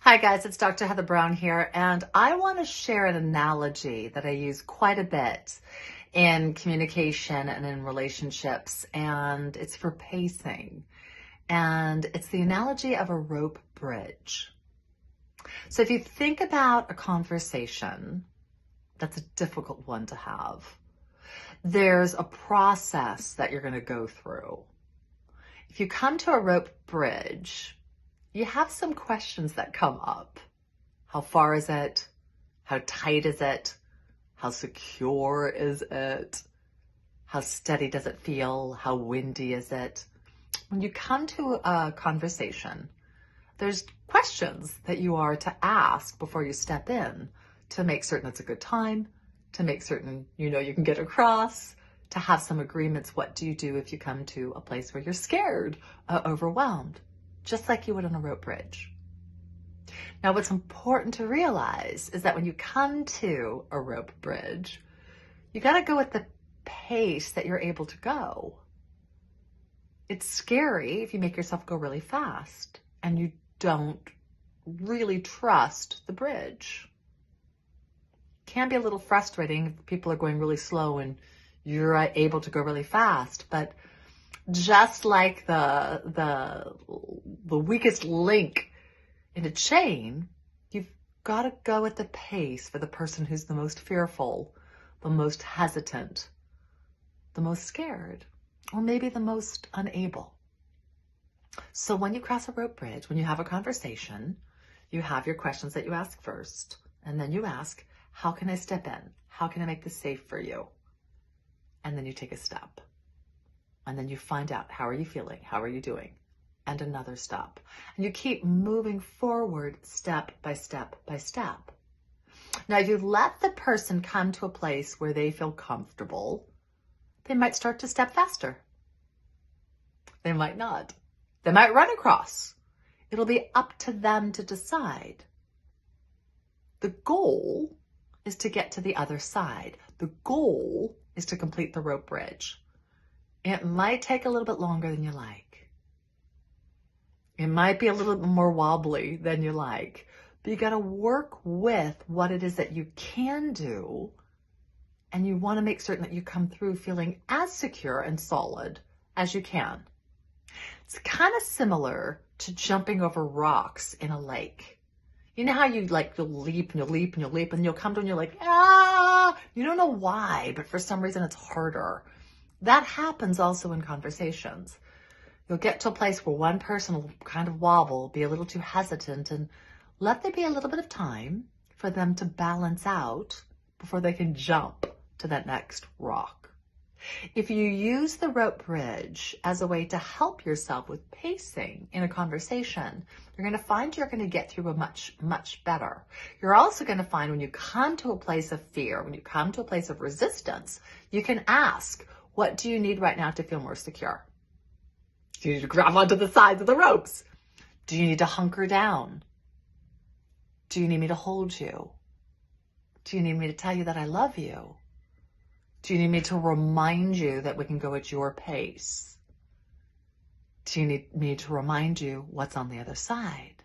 Hi guys, it's Dr. Heather Brown here, and I want to share an analogy that I use quite a bit in communication and in relationships, and it's for pacing. And it's the analogy of a rope bridge. So if you think about a conversation, that's a difficult one to have. There's a process that you're going to go through. If you come to a rope bridge, you have some questions that come up. How far is it? How tight is it? How secure is it? How steady does it feel? How windy is it? When you come to a conversation, there's questions that you are to ask before you step in to make certain it's a good time, to make certain you know you can get across, to have some agreements. What do you do if you come to a place where you're scared, overwhelmed? Just like you would on a rope bridge. Now, what's important to realize is that when you come to a rope bridge, you got to go at the pace that you're able to go. It's scary if you make yourself go really fast and you don't really trust the bridge. It can be a little frustrating if people are going really slow and you're able to go really fast, but just like the weakest link in a chain, you've got to go at the pace for the person who's the most fearful, the most hesitant, the most scared, or maybe the most unable. So when you cross a rope bridge, when you have a conversation, you have your questions that you ask first, and then you ask, how can I step in? How can I make this safe for you? And then you take a step. And then you find out, how are you feeling? How are you doing? And another step. And you keep moving forward step by step by step. Now, if you let the person come to a place where they feel comfortable, they might start to step faster. They might not. They might run across. It'll be up to them to decide. The goal is to get to the other side. The goal is to complete the rope bridge. It might take a little bit longer than you like. It might be a little bit more wobbly than you like, but you got to work with what it is that you can do, and you want to make certain that you come through feeling as secure and solid as you can. It's kind of similar to jumping over rocks in a lake. You know how you'll leap and you'll leap and you'll leap and you'll come to and you're like, you don't know why, but for some reason it's harder. That happens also in conversations. You'll get to a place where one person will kind of wobble, be a little too hesitant, and let there be a little bit of time for them to balance out before they can jump to that next rock. If you use the rope bridge as a way to help yourself with pacing in a conversation, you're going to find you're going to get through a much, much better. You're also going to find when you come to a place of fear, when you come to a place of resistance, you can ask, what do you need right now to feel more secure? Do you need to grab onto the sides of the ropes? Do you need to hunker down? Do you need me to hold you? Do you need me to tell you that I love you? Do you need me to remind you that we can go at your pace? Do you need me to remind you what's on the other side?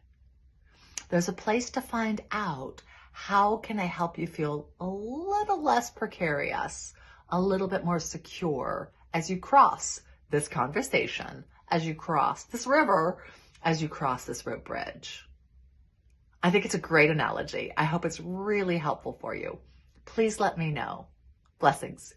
There's a place to find out, how can I help you feel a little less precarious, a little bit more secure as you cross this conversation, as you cross this river, as you cross this rope bridge. I think it's a great analogy. I hope it's really helpful for you. Please let me know. Blessings.